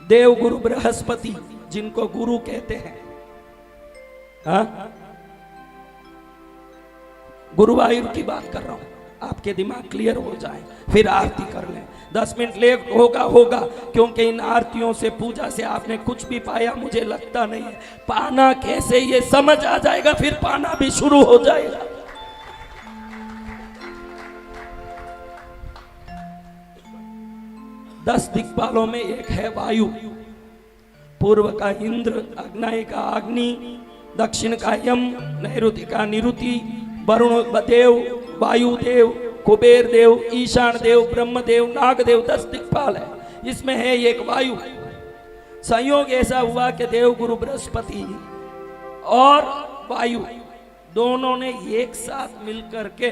देव गुरु बृहस्पति जिनको गुरु कहते हैं, हाँ, गुरुवायुर की बात कर रहा हूं, आपके दिमाग क्लियर हो जाए, फिर आरती कर लें। 10 मिनट लेट होगा क्योंकि इन आरतियों से, पूजा से आपने कुछ भी पाया मुझे लगता नहीं है। पाना कैसे ये समझ आ जाएगा, फिर पाना भी शुरू हो जाएगा। दस दिक्पालों में एक है वायु। पूर्व का इंद्र, अग्नि का अग्नि, दक्षिण का यम, नैऋति का निरुति, वरुण देव, वायु देव, कुबेर देव, ईशान देव, ब्रह्मदेव, नागदेव, 10 दिक्पाल है। इसमें है एक वायु। संयोग ऐसा हुआ कि देव गुरु बृहस्पति और वायु दोनों ने एक साथ मिलकर के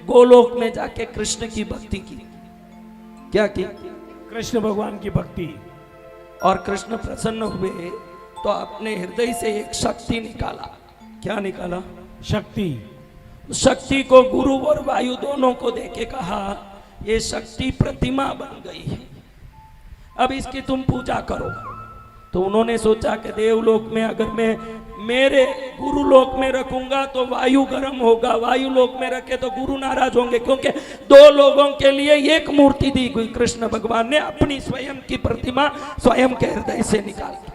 गोलोक में जाके कृष्ण की भक्ति की। क्या की? कृष्ण भगवान की भक्ति। और कृष्ण प्रसन्न हुए तो अपने हृदय से एक शक्ति निकाला। क्या निकाला? शक्ति। शक्ति को गुरु और वायु दोनों को देके कहा, ये शक्ति प्रतिमा बन गई है, अब इसकी तुम पूजा करो। तो उन्होंने सोचा कि देवलोक में अगर मैं मेरे गुरु लोक में रखूंगा तो वायु गर्म होगा, वायु लोक में रखे तो गुरु नाराज होंगे, क्योंकि 2 लोगों के लिए एक मूर्ति दी गई। कृष्ण भगवान ने अपनी स्वयं की प्रतिमा स्वयं के हृदय से निकाल दी।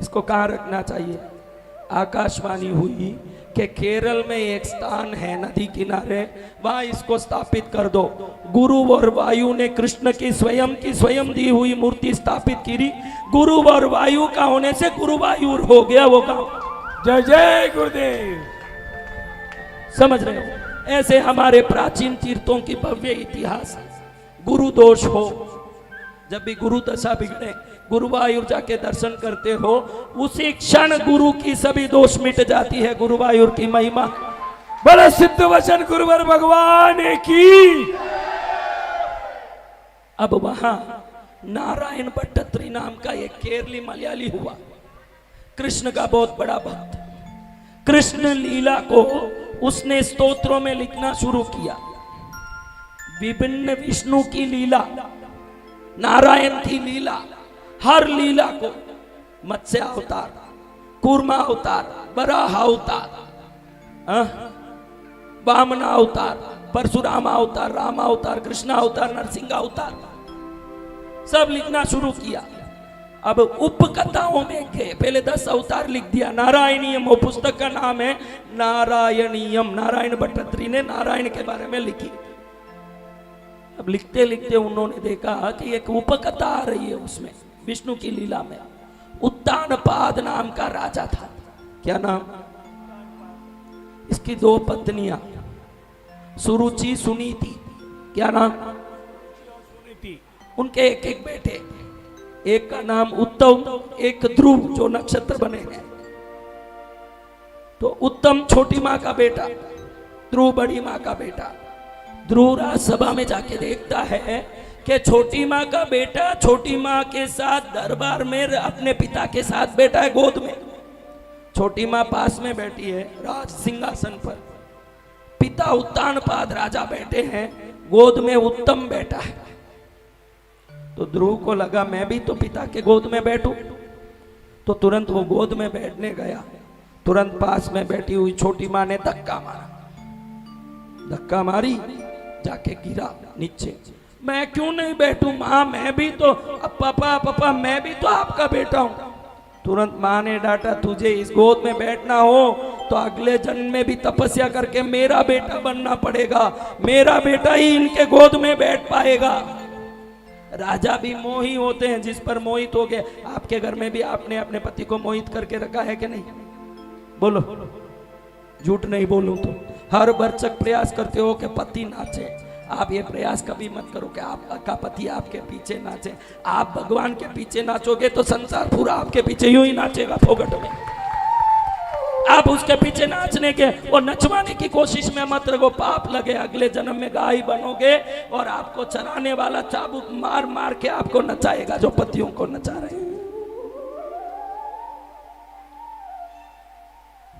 इसको कहाँ रखना चाहिए? आकाशवाणी हुई कि केरल में एक स्थान है नदी किनारे, वहां इसको स्थापित कर दो। गुरु और वायु ने कृष्ण की स्वयं दी हुई मूर्ति स्थापित की। गुरु और वायु का होने से गुरुवायुर हो गया वो गांव। जय जय गुरुदेव। समझ रहे हो? ऐसे हमारे प्राचीन तीर्थों की भव्य इतिहास। गुरु दोष हो, जब भी गुरु दशा बिगड़े, गुरुवायुर जाके दर्शन करते हो, उसी क्षण गुरु की सभी दोष मिट जाती है। गुरुवायुर की महिमा। बड़े सिद्ध वचन गुरुवर भगवान की। अब वहां नारायण भट्टत्री नाम का एक केरली मलयाली हुआ, कृष्ण का बहुत बड़ा भक्त। कृष्ण लीला को उसने स्तोत्रों में लिखना शुरू किया। विभिन्न विष्णु की लीला, नारायण की लीला, हर लीला को, मत्स्य अवतार, कूर्मा अवतार, बराह अवतार, वामना अवतार, परशुराम अवतार, राम अवतार, कृष्ण अवतार, नरसिंह अवतार, सब लिखना शुरू किया। अब उपकथाओं में गए, पहले 10 अवतार लिख दिया। नारायणीयम, वो पुस्तक का नाम है नारायणीयम। नारायण भट्टत्री ने नारायण के बारे में लिखी। अब लिखते लिखते उन्होंने देखा कि एक उपकथा आ रही है उसमें, विष्णु की लीला में। उत्तानपाद नाम का राजा था। क्या नाम? इसकी 2 पत्नियां, सुरुचि, सुनीति। क्या नाम? उनके एक एक बेटे, एक का नाम उत्तम, एक ध्रुव, जो नक्षत्र बने हैं। तो उत्तम छोटी माँ का बेटा, ध्रुव बड़ी माँ का बेटा। ध्रुव राजसभा में जाके देखता है कि छोटी माँ का बेटा छोटी माँ के साथ दरबार में अपने पिता के साथ बैठा है गोद में। छोटी माँ पास में बैठी है राज सिंहासन पर, पिता उत्तानपाद राजा बैठे हैं, गोद में उत्तम बैठा है। तो ध्रुव को लगा मैं भी तो पिता के गोद में बैठूं, तो तुरंत वो गोद में बैठने गया। तुरंत पास में बैठी हुई छोटी माँ ने धक्का मारा, धक्का मारी, जाके गिरा नीचे। मैं क्यों नहीं बैठूं माँ, मैं भी तो, पापा मैं भी तो आपका बेटा हूं। तुरंत माँ ने डांटा, तुझे इस गोद में बैठना हो तो अगले जन्म में भी तपस्या करके मेरा बेटा बनना पड़ेगा, मेरा बेटा ही इनके गोद में बैठ पाएगा। राजा भी मोही होते हैं, जिस पर मोहित हो गए। आपके घर में भी आपने अपने पति को मोहित करके रखा है कि नहीं? बोलो, झूठ नहीं बोलूं तो। हर भरसक प्रयास करते हो कि पति नाचे। आप ये प्रयास कभी मत करो कि आपका पति आपके पीछे नाचे। आप भगवान के पीछे नाचोगे तो संसार पूरा आपके पीछे यूं ही नाचेगा फोगट में। आप उसके पीछे नाचने के और नचवाने की कोशिश में मत रहो, पाप लगे। अगले जन्म में गाय बनोगे और आपको चराने वाला चाबुक मार मार के आपको नचाएगा, जो पतियों को नचा रहे हैं।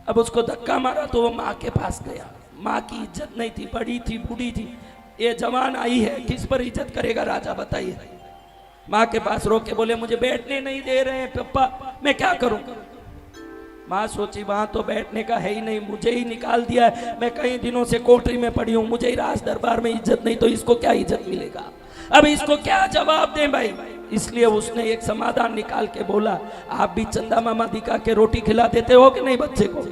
अब उसको धक्का मारा तो वो माँ के पास गया। माँ की इज्जत नहीं थी, बड़ी थी, बूढ़ी थी। ये जवान आई है, किस पर इज्जत करेगा राजा बताइए? माँ के पास रो के बोले मुझे बैठने नहीं दे रहे हैं पप्पा, मैं क्या करूं। माँ सोची वहां तो बैठने का है ही नहीं, मुझे ही निकाल दिया है, मैं कई दिनों से कोठरी में पड़ी हूं, मुझे ही राज दरबार में इज्जत नहीं तो इसको क्या इज्जत मिलेगा, अब इसको क्या जवाब दें भाई। इसलिए उसने एक समाधान निकाल के बोला आप भी चंदा मामा दिखा के रोटी खिला देते हो कि नहीं बच्चे को।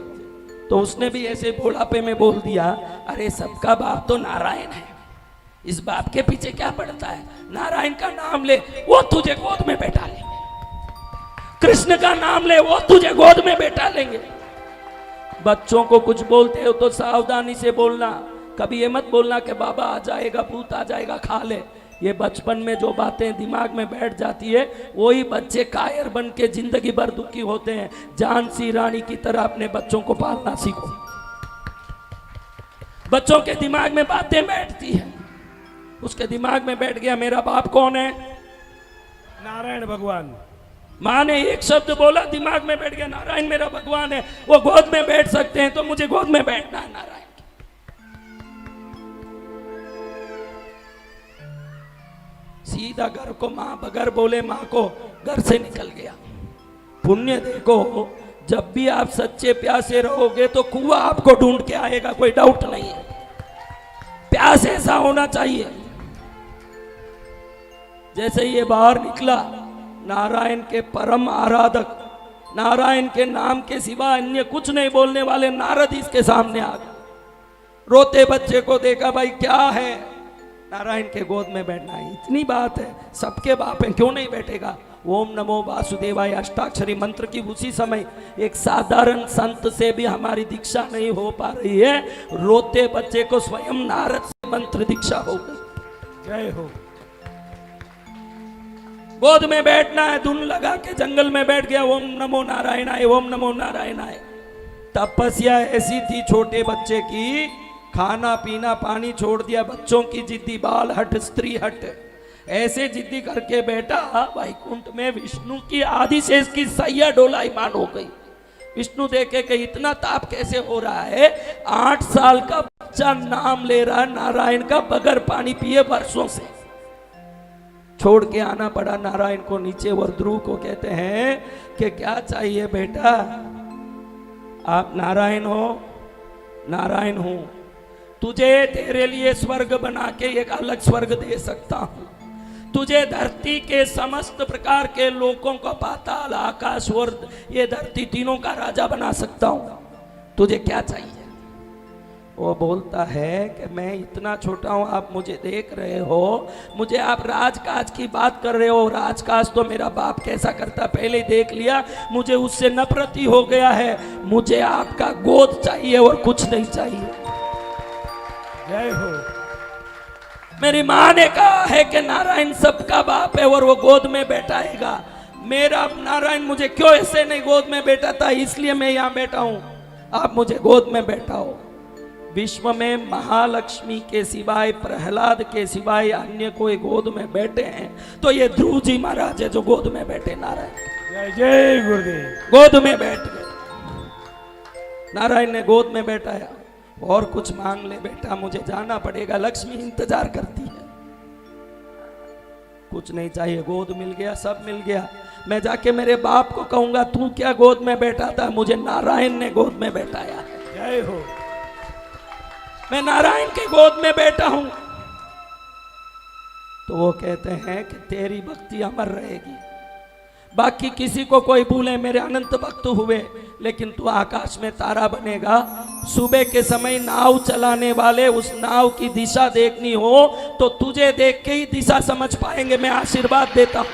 तो उसने भी ऐसे बुढ़ापे में बोल दिया अरे सबका बाप तो नारायण है, इस बाप के पीछे क्या पड़ता है, नारायण का नाम ले वो तुझे गोद में बैठा लेंगे, कृष्ण का नाम ले वो तुझे गोद में बैठा लेंगे। बच्चों को कुछ बोलते हो तो सावधानी से बोलना, कभी ये मत बोलना कि बाबा आ जाएगा, भूत आ जाएगा खा ले। ये बचपन में जो बातें दिमाग में बैठ जाती है वही बच्चे कायर बन के जिंदगी भर दुखी होते हैं। झांसी रानी की तरह अपने बच्चों को पालना सीखो। बच्चों के दिमाग में बातें बैठती है, उसके दिमाग में बैठ गया मेरा बाप कौन है, नारायण भगवान। माँ ने एक शब्द बोला दिमाग में बैठ गया नारायण मेरा भगवान है, वो गोद में बैठ सकते हैं तो मुझे गोद में बैठना है नारायण। सीधा घर को माँ बगैर बोले माँ को घर से निकल गया। पुण्य देखो, जब भी आप सच्चे प्यासे रहोगे तो कुआं आपको ढूंढ के आएगा, कोई डाउट नहीं है। प्यास ऐसा होना चाहिए। जैसे ये बाहर निकला, नारायण के परम आराधक, नारायण के नाम के सिवा अन्य कुछ नहीं बोलने वाले नारद इसके सामने आ गए। रोते बच्चे को देखा, भाई क्या है, नारायण के गोद में बैठना है, इतनी बात है, सबके बाप हैं क्यों नहीं बैठेगा। ओम नमो वासुदेवाय अष्टाक्षरी मंत्र की उसी समय एक साधारण संत से भी हमारी दीक्षा नहीं हो पा रही है, रोते बच्चे को स्वयं नारद से मंत्र दीक्षा हो गई। जय हो। गोद में बैठना है, धुन लगा के जंगल में बैठ गया, ओम नमो नारायणाय ओम नमो नारायणाय। तपस्या ऐसी थी छोटे बच्चे की, खाना पीना पानी छोड़ दिया, बच्चों की जिद्दी, बाल हट स्त्री हट, ऐसे जिद्दी करके बैठा। वैकुंठ में विष्णु की आदिशेष की सैया डोलायमान हो गई। विष्णु देखे कि इतना ताप कैसे हो रहा है, 8 साल का बच्चा नाम ले रहा नारायण का बगैर पानी पिए वर्षों से। छोड़ के आना पड़ा नारायण को नीचे। और ध्रुव को कहते हैं कि क्या चाहिए बेटा, आप नारायण हो, नारायण हूं, तुझे तेरे लिए स्वर्ग बना के एक अलग स्वर्ग दे सकता हूं, तुझे धरती के समस्त प्रकार के लोगों को, पाताल आकाश और ये धरती तीनों का राजा बना सकता हूं, तुझे क्या चाहिए। वो बोलता है कि मैं इतना छोटा हूं, आप मुझे देख रहे हो, मुझे आप राजकाज की बात कर रहे हो, राजकाज तो मेरा बाप कैसा करता पहले ही देख लिया, मुझे उससे नफरत ही हो गया है, मुझे आपका गोद चाहिए और कुछ नहीं चाहिए। जय हो। मेरी माँ ने कहा है कि नारायण सबका बाप है और वो गोद में बैठाएगा। मेरा नारायण मुझे क्यों ऐसे नहीं गोद में बैठाता, इसलिए मैं यहाँ बैठा हूं, आप मुझे गोद में बैठाओ। विश्व में महालक्ष्मी के सिवाय, प्रहलाद के सिवाय अन्य कोई गोद में बैठे हैं तो ये ध्रुव जी महाराज है जो गोद में बैठे नारायण। जय जय गुरुदेव। गोद में बैठ गए, नारायण ने गोद में बैठाया। और कुछ मांग ले बेटा, मुझे जाना पड़ेगा, लक्ष्मी इंतजार करती है। कुछ नहीं चाहिए, गोद मिल गया, सब मिल गया। मैं जाके मेरे बाप को कहूंगा तू क्या गोद में बैठा था, मुझे नारायण ने गोद में बैठाया है। जय हो। मैं नारायण के गोद में बैठा हूं। तो वो कहते हैं कि तेरी भक्ति अमर रहेगी, बाकी किसी को कोई भूले, मेरे अनंत भक्त हुए, लेकिन तू आकाश में तारा बनेगा। सुबह के समय नाव चलाने वाले उस नाव की दिशा देखनी हो तो तुझे देख के ही दिशा समझ पाएंगे, मैं आशीर्वाद देता हूं।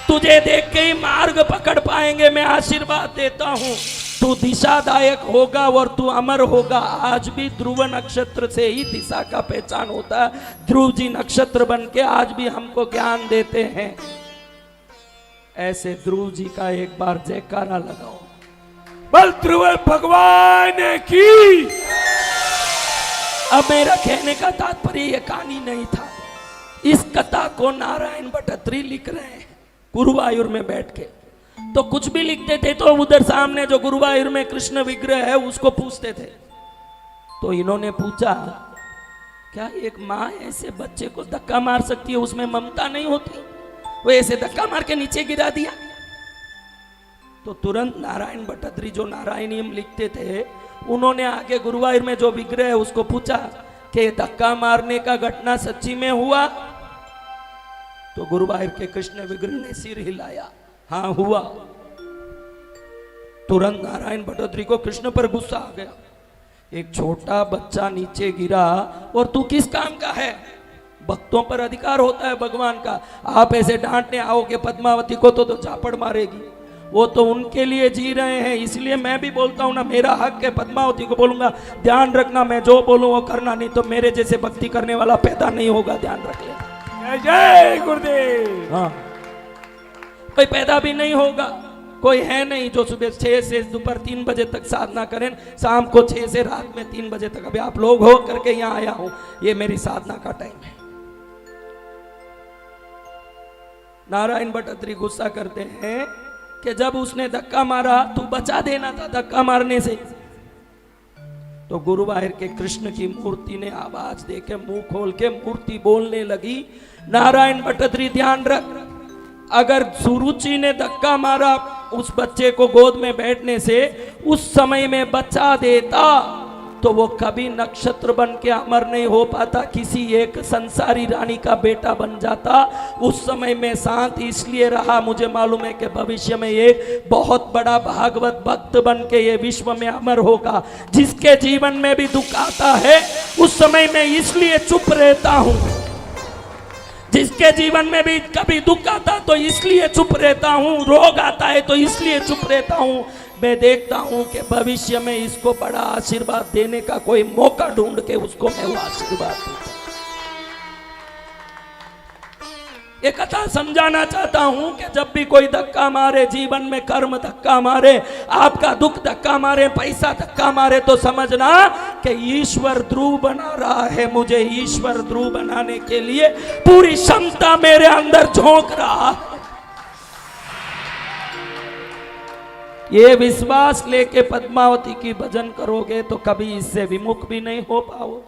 तुझे देख के ही मार्ग पकड़ पाएंगे, मैं आशीर्वाद देता हूं। तू दिशादायक होगा और तू अमर होगा। आज भी ध्रुव नक्षत्र से ही दिशा का पहचान होता है। ध्रुव जी नक्षत्र बन के आज भी हमको ज्ञान देते हैं। ऐसे ध्रुव जी का एक बार जयकारा लगाओ। बल ध्रुव भगवान की। अब मेरा कहने का तात्पर्य ये कहानी नहीं था। इस कथा को नारायण भट्टत्री लिख रहे हैं गुरुवायूर में बैठ के। तो कुछ भी लिखते थे तो उधर सामने जो गुरुवायूर में कृष्ण विग्रह है उसको पूछते थे। तो इन्होंने पूछा, क्या एक माँ ऐसे बच्चे को धक्का मार सकती है, उसमें ममता नहीं होती? वो ऐसे धक्का मार के नीचे गिरा दिया। तो तुरंत नारायण भट्टाद्री जो नारायणीयम लिखते थे, उन्होंने आगे गुरुवायूर में जो विग्रह है उसको पूछा कि धक्का मारने का घटना सच्ची में हुआ? तो गुरुवायूर के कृष्ण विग्रह ने सिर हिलाया, हाँ हुआ। तुरंत नारायण भट्टाद्री को कृष्ण पर गुस्सा आ गया। एक छोटा बच्चा नीचे गिरा और तू किस काम का है? भक्तों पर अधिकार होता है भगवान का। आप ऐसे डांटने आओगे पद्मावती को तो झापड़ मारेगी। वो तो उनके लिए जी रहे हैं, इसलिए मैं भी बोलता हूं ना, मेरा हक है। पद्मावती को बोलूंगा ध्यान रखना, मैं जो बोलूं वो करना, नहीं तो मेरे जैसे भक्ति करने वाला पैदा नहीं होगा, ध्यान रख लेना। जय गुरुदेव। हाँ, कोई पैदा भी नहीं होगा। कोई है नहीं जो सुबह 6 से दोपहर 3 बजे तक साधना करें, शाम को 6 से रात में 3 बजे तक। अभी आप लोग हो करके यहाँ आया हूं, ये मेरी साधना का टाइम है। नारायण भट्टाद्री गुस्सा करते हैं कि जब उसने धक्का मारा तू बचा देना था धक्का मारने से। तो गुरुवायूर के कृष्ण की मूर्ति ने आवाज दे के मुंह खोल के मूर्ति बोलने लगी, नारायण भट्टाद्री ध्यान रख, अगर सुरुचि ने धक्का मारा उस बच्चे को गोद में बैठने से, उस समय में बचा देता तो वो कभी नक्षत्र बन के अमर नहीं हो पाता, किसी एक संसारी रानी का बेटा बन जाता। उस समय में शांत इसलिए रहा, मुझे मालूम है कि भविष्य में ये बहुत बड़ा भागवत भक्त बन के ये विश्व में अमर होगा। जिसके जीवन में भी दुख आता है उस समय में इसलिए चुप रहता हूं, जिसके जीवन में भी कभी दुख आता तो इसलिए चुप रहता हूं, रोग आता है तो इसलिए चुप रहता हूं। मैं देखता हूं कि भविष्य में इसको बड़ा आशीर्वाद देने का कोई मौका ढूंढ के उसको मैं वो आशीर्वाद दूंगा। ये कथा समझाना चाहता हूं कि जब भी कोई धक्का मारे, जीवन में कर्म धक्का मारे, आपका दुख धक्का मारे, पैसा धक्का मारे, तो समझना कि ईश्वर ध्रुव बना रहा है। मुझे ईश्वर ध्रुव बनाने के लिए पूरी क्षमता मेरे अंदर झोंक रहा है। ये विश्वास लेके पद्मावती की भजन करोगे तो कभी इससे विमुख भी नहीं हो पाओगे,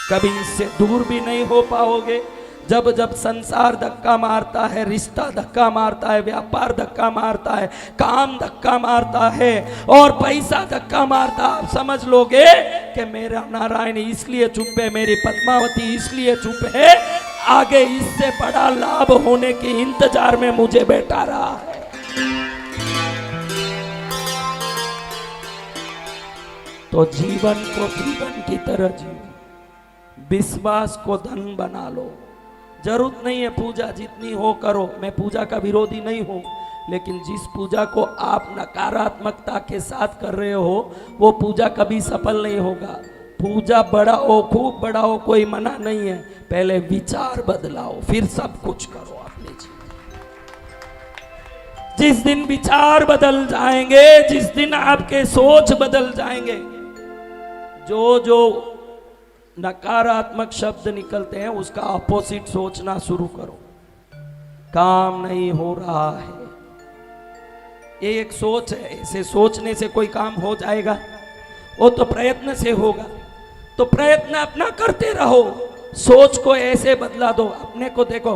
कभी इससे दूर भी नहीं हो पाओगे। जब जब संसार धक्का मारता है, रिश्ता धक्का मारता है, व्यापार धक्का मारता है, काम धक्का मारता है और पैसा धक्का मारता, आप समझ लोगे कि मेरा नारायण इसलिए चुप है, मेरी पद्मावती इसलिए चुप है, आगे इससे बड़ा लाभ होने के इंतजार में मुझे बैठा रहा है। तो जीवन को जीवन की तरह जियो, विश्वास को धन बना लो। जरूरत नहीं है पूजा जितनी हो करो, मैं पूजा का विरोधी नहीं हूं, लेकिन जिस पूजा को आप नकारात्मकता के साथ कर रहे हो वो पूजा कभी सफल नहीं होगा। पूजा बढ़ाओ, खूब बढ़ाओ, कोई मना नहीं है, पहले विचार बदलाओ फिर सब कुछ करो अपने जीवन। जिस दिन विचार बदल जाएंगे, जिस दिन आपके सोच बदल जाएंगे, जो जो नकारात्मक शब्द निकलते हैं उसका अपोजिट सोचना शुरू करो। काम नहीं हो रहा है, ये एक सोच है, ऐसे सोचने से कोई काम हो जाएगा? वो तो प्रयत्न से होगा। तो प्रयत्न अपना करते रहो, सोच को ऐसे बदला दो। अपने को देखो,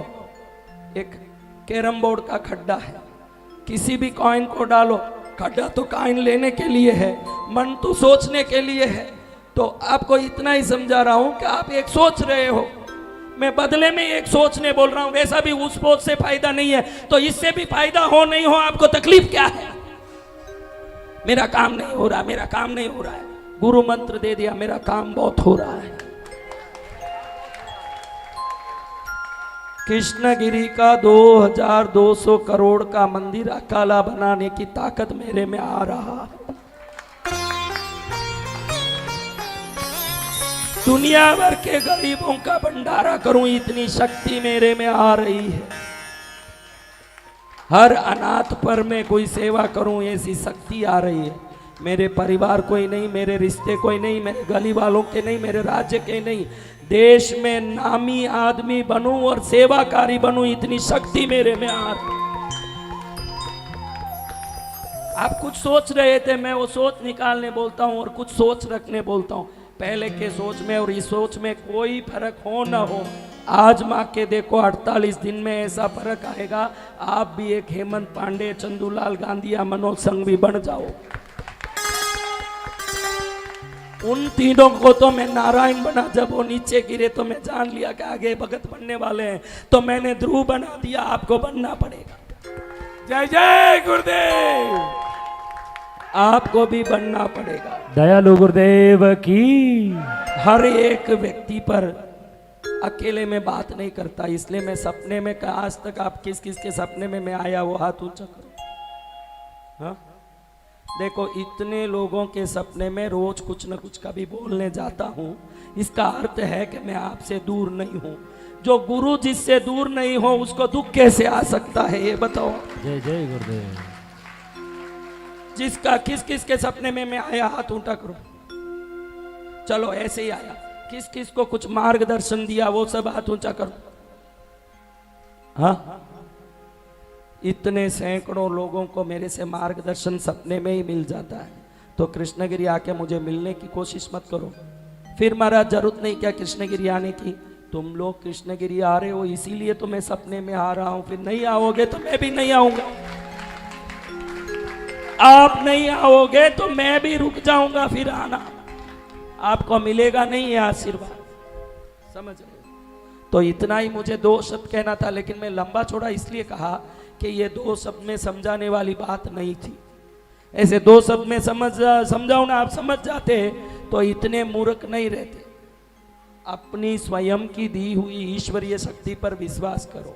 एक कैरम बोर्ड का खड्डा है, किसी भी कॉइन को डालो, खड्डा तो कॉइन लेने के लिए है, मन तो सोचने के लिए है। तो आपको इतना ही समझा रहा हूं कि आप एक सोच रहे हो, मैं बदले में एक सोचने बोल रहा हूं, वैसा भी उस सोच से फायदा नहीं है, तो इससे भी फायदा हो नहीं हो, आपको तकलीफ क्या है? मेरा काम नहीं हो रहा, मेरा काम नहीं हो रहा है, गुरु मंत्र दे दिया, मेरा काम बहुत हो रहा है। कृष्णगिरी का 2200 करोड़ का मंदिर अकेला बनाने की ताकत मेरे में आ रहा है। दुनिया भर के गरीबों का भंडारा करूं, इतनी शक्ति मेरे में आ रही है। हर अनाथ पर मैं कोई सेवा करूं, ऐसी शक्ति आ रही है। मेरे परिवार कोई नहीं, मेरे रिश्ते कोई नहीं, मेरे गली वालों के नहीं, मेरे राज्य के नहीं, देश में नामी आदमी बनूं और सेवाकारी बनूं, इतनी शक्ति मेरे में आ रही है। आप कुछ सोच रहे थे, मैं वो सोच निकालने बोलता हूं और कुछ सोच रखने बोलता हूं। पहले के सोच में और इस सोच में कोई फर्क हो ना हो, आजमा के देखो, 48 दिन में ऐसा फर्क आएगा, आप भी एक हेमंत पांडे, चंदूलाल गांधी या मनोज संघवी बन जाओ। उन तीनों को तो मैं नारायण बना, जब वो नीचे गिरे तो मैं जान लिया कि आगे भगत बनने वाले हैं, तो मैंने ध्रुव बना दिया, आपको बनना पड़ेगा। जय जय गुरुदेव। आपको भी बनना पड़ेगा। दयालु गुरुदेव की। हर एक व्यक्ति पर अकेले में बात नहीं करता, इसलिए मैं सपने में, आज तक आप किस किस के सपने में मैं आया वो हाथ ऊंचा करो। हाँ, देखो इतने लोगों के सपने में रोज कुछ न कुछ कभी बोलने जाता हूँ, इसका अर्थ है कि मैं आपसे दूर नहीं हूँ। जो गुरु जिससे दूर नहीं हो उसको दुख कैसे आ सकता है, ये बताओ। जय जय गुरुदेव। जिसका किस किस के सपने में मैं आया, हाथ ऊंचा करो। चलो ऐसे ही आया, किस किस को कुछ मार्गदर्शन दिया, वो सब हाथ ऊंचा करो। हाँ, इतने सैकड़ों लोगों को मेरे से मार्गदर्शन सपने में ही मिल जाता है, तो कृष्णगिरी आके मुझे मिलने की कोशिश मत करो। फिर महाराज जरूरत नहीं क्या कृष्णगिरी आने की, तुम लोग कृष्णगिरी आ रहे हो इसीलिए तो मैं सपने में आ रहा हूं, फिर नहीं आओगे तो मैं भी नहीं आऊंगा। आप नहीं आओगे तो मैं भी रुक जाऊंगा, फिर आना आपको मिलेगा नहीं ये आशीर्वाद, समझ रहे हो। तो इतना ही मुझे 2 शब्द कहना था, लेकिन मैं लंबा चौड़ा इसलिए कहा कि ये 2 शब्द में समझाने वाली बात नहीं थी। ऐसे 2 शब्द में समझाओ ना, आप समझ जाते तो इतने मूर्ख नहीं रहते। अपनी स्वयं की दी हुई ईश्वरीय शक्ति पर विश्वास करो।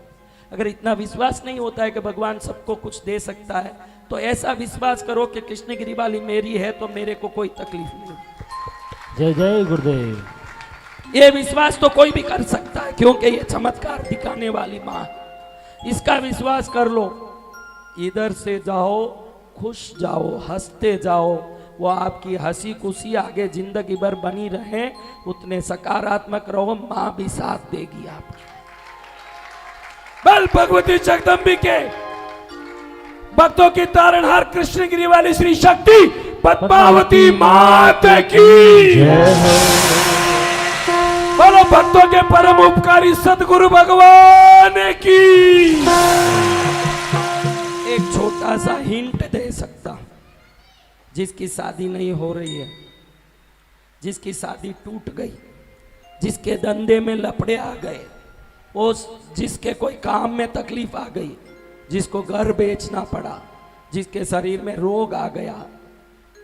अगर इतना विश्वास नहीं होता है कि भगवान सबको कुछ दे सकता है, तो ऐसा विश्वास करो कि कृष्णगिरी वाली मेरी है तो मेरे को कोई तकलीफ नहीं। जय जय गुरुदेव। ये विश्वास तो कोई भी कर सकता है, क्योंकि ये चमत्कार दिखाने वाली माँ है। इसका विश्वास कर लो, इधर से जाओ खुश जाओ, हंसते जाओ, वो आपकी हंसी खुशी आगे जिंदगी भर बनी रहे, उतने सकारात्मक रहो, माँ भी साथ देगी आपकी। बल भगवती जगदम्बिके, भक्तों की तारणहार कृष्णगिरी वाली श्री शक्ति पद्मावती माता की। बोलो भक्तों के परम उपकारी सदगुरु भगवान की। एक छोटा सा हिंट दे सकता हूं, जिसकी शादी नहीं हो रही है, जिसकी शादी टूट गई, जिसके धंधे में लफड़े आ गए, वो जिसके कोई काम में तकलीफ आ गई, जिसको घर बेचना पड़ा, जिसके शरीर में रोग आ गया,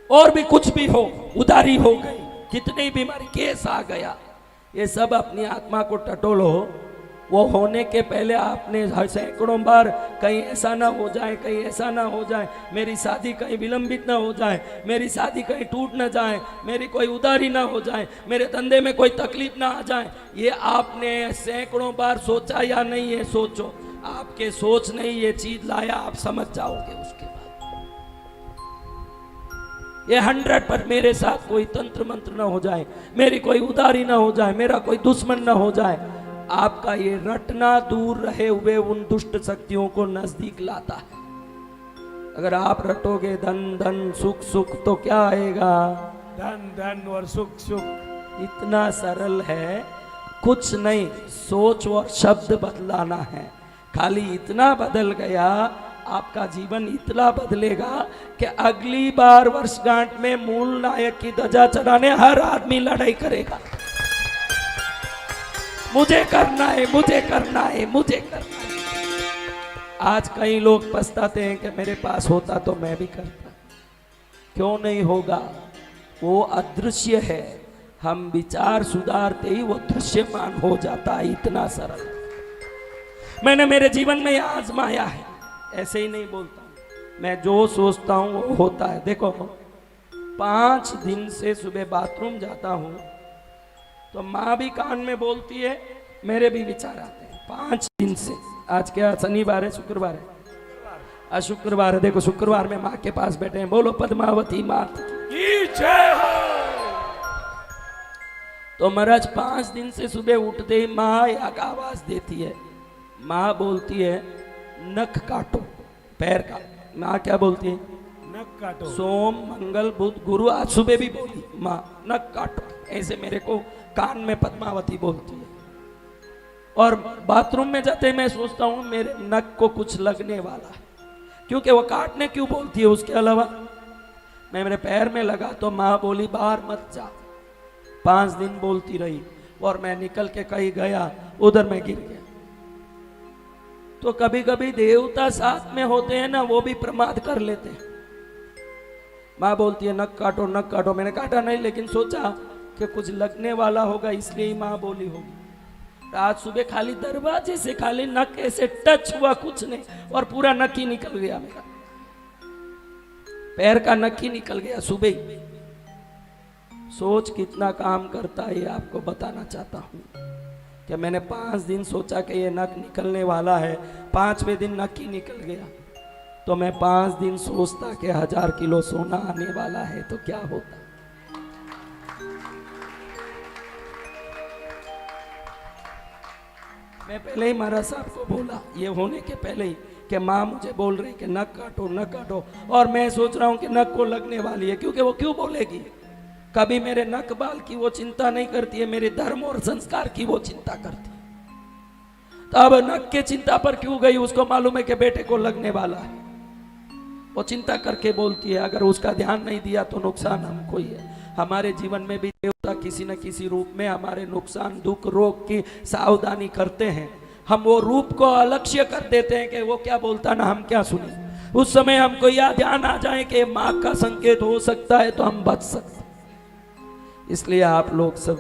और भी कुछ भी हो, उधारी हो गई, कितनी बीमारी केस आ गया, ये सब अपनी आत्मा को टटोलो। वो होने के पहले आपने सैकड़ों बार कहीं ऐसा ना हो जाए, कहीं ऐसा ना हो जाए, मेरी शादी कहीं विलंबित ना हो जाए, मेरी शादी कहीं टूट ना जाए, मेरी कोई उधारी ना हो जाए, मेरे धंधे में कोई तकलीफ ना आ जाए, ये आपने सैकड़ों बार सोचा या नहीं, ये सोचो। आपके सोच नहीं ये चीज लाया, आप समझ जाओगे उसके बाद। ये 100 पर मेरे साथ कोई तंत्र मंत्र ना हो जाए, मेरी कोई उधारी ना हो जाए, मेरा कोई दुश्मन ना हो जाए, आपका ये रटना दूर रहे हुए उन दुष्ट शक्तियों को नजदीक लाता है। अगर आप रटोगे धन धन सुख सुख तो क्या आएगा? धन धन और सुख सुख। इतना सरल है, कुछ नहीं, सोच और शब्द बदलाना है। खाली इतना बदल गया, आपका जीवन इतना बदलेगा कि अगली बार वर्षगांठ में मूल नायक की ध्वजा चढ़ाने हर आदमी लड़ाई करेगा। मुझे करना है, मुझे करना है, मुझे करना है। आज कई लोग पछताते हैं कि मेरे पास होता तो मैं भी करता। क्यों नहीं होगा? वो अदृश्य है, हम विचार सुधारते ही वो दृश्यमान हो जाता है। इतना सरल मैंने मेरे जीवन में आजमाया है, ऐसे ही नहीं बोलता हूं, मैं जो सोचता हूं वो होता है। देखो 5 दिन से सुबह बाथरूम जाता हूं तो माँ भी कान में बोलती है, मेरे भी विचार आते हैं। 5 दिन से, आज क्या शनिवार है, शुक्रवार है, आज शुक्रवार है। देखो शुक्रवार में माँ के पास बैठे हैं, बोलो पद्मावती मात की जय हो। तो महाराज 5 दिन से सुबह उठते ही माँ एक आवाज देती है, माँ बोलती है नख काटो पैर का। माँ क्या बोलती है? नख काटो। सोम मंगल बुध गुरु, आज सुबह भी बोली माँ नख काटो, ऐसे मेरे को कान में पद्मावती बोलती है। और बाथरूम में जाते मैं सोचता हूँ मेरे नक को कुछ लगने वाला है, क्योंकि वो काटने क्यों बोलती है। उसके अलावा मैं मेरे पैर में लगा तो माँ बोली बाहर मत जा। 5 दिन बोलती रही और मैं निकल के कहीं गया, उधर मैं गिर गया। तो कभी कभी देवता साथ में होते हैं ना, वो भी प्रमाद कर लेते हैं। माँ बोलती है नक काटो नक काटो, मैंने काटा नहीं, लेकिन सोचा कि कुछ लगने वाला होगा इसलिए ही माँ बोली होगी। आज सुबह खाली दरवाजे से खाली नक ऐसे टच हुआ, कुछ नहीं, और पूरा नक ही निकल गया, मेरा पैर का नक ही निकल गया सुबह ही। सोच कितना काम करता है ये आपको बताना चाहता हूं कि मैंने 5 दिन सोचा कि ये नक निकलने वाला है, 5वें दिन नक ही निकल गया। तो मैं 5 दिन सोचता कि 1000 किलो सोना आने वाला है तो क्या होता। मैं पहले ही महाराज साहब को बोला, ये होने के पहले ही, कि माँ मुझे बोल रही कि नक काटो नक काटो, और मैं सोच रहा हूँ कि नक को लगने वाली है, क्योंकि वो क्यों बोलेगी। कभी मेरे नक बाल की वो चिंता नहीं करती है, मेरे धर्म और संस्कार की वो चिंता करती है। तो अब नक के चिंता पर क्यों गई, उसको मालूम है कि बेटे को लगने वाला है, वो चिंता करके बोलती है। अगर उसका ध्यान नहीं दिया तो नुकसान हमको ही है। हमारे जीवन में भी देवता किसी न किसी रूप में हमारे नुकसान दुख रोग की सावधानी करते हैं। हम वो रूप को अलक्ष्य कर देते हैं कि वो क्या बोलता ना हम क्या सुने। उस समय हमको यह ध्यान आ जाए कि माँ का संकेत हो सकता है तो हम बच सकते। इसलिए आप लोग सब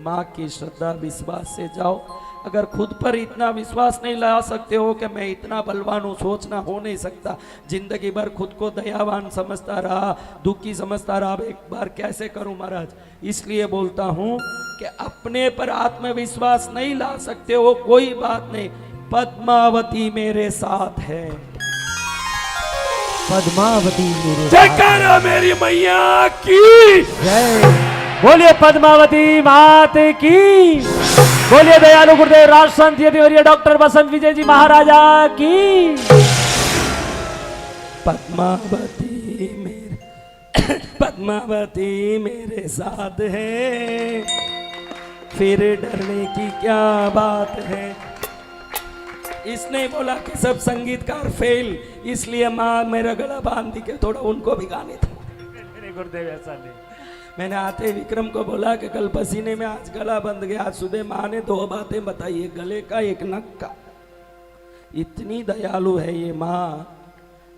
माँ की श्रद्धा विश्वास से जाओ। अगर खुद पर इतना विश्वास नहीं ला सकते हो कि मैं इतना बलवान हूँ, सोचना हो नहीं सकता, जिंदगी भर खुद को दयावान समझता रहा, दुखी समझता रहा, अब एक बार कैसे करूं महाराज। इसलिए बोलता हूं कि अपने पर आत्मविश्वास नहीं ला सकते हो, कोई बात नहीं, पद्मावती मेरे साथ है। पद्मावती मेरे जयकारा मेरी मैया की जय। बोलिए पद्मावती मात की, बोलिए दयालु गुरुदेव राज संत यतिवर्य डॉक्टर बसंत विजय जी महाराजा की। पद्मावती मेरे पद्मावती मेरे साथ है, फिर डरने की क्या बात है। इसने बोला कि सब संगीतकार फेल, इसलिए माँ मेरा गला बांध दी के थोड़ा उनको भी गाने थे। गुरुदेव ऐसा नहीं। मैंने आते विक्रम को बोला कि कल पसीने में आज गला बंद गया। आज सुबह माँ ने 2 बातें बताई, एक गले का एक नक का। इतनी दयालु है ये माँ,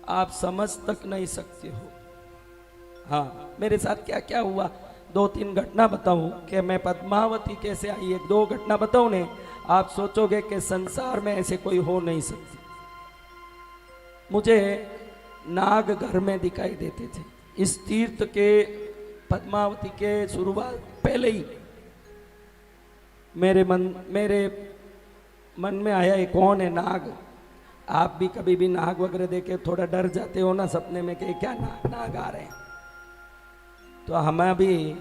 आप समझ तक नहीं सकते हो। हाँ, मेरे साथ क्या क्या हुआ 2-3 घटना बताऊं कि मैं पद्मावती कैसे आई। 1-2 घटना बताऊं ने, आप सोचोगे कि संसार में ऐसे कोई हो नहीं सकती। मुझे नाग घर में दिखाई देते थे। इस तीर्थ के पद्मावती के शुरुआत पहले ही मेरे मन में आया ये कौन है नाग। आप भी कभी भी नाग वगैरह देखे थोड़ा डर जाते हो ना सपने में कि क्या नाग आ रहे हैं। तो हम भी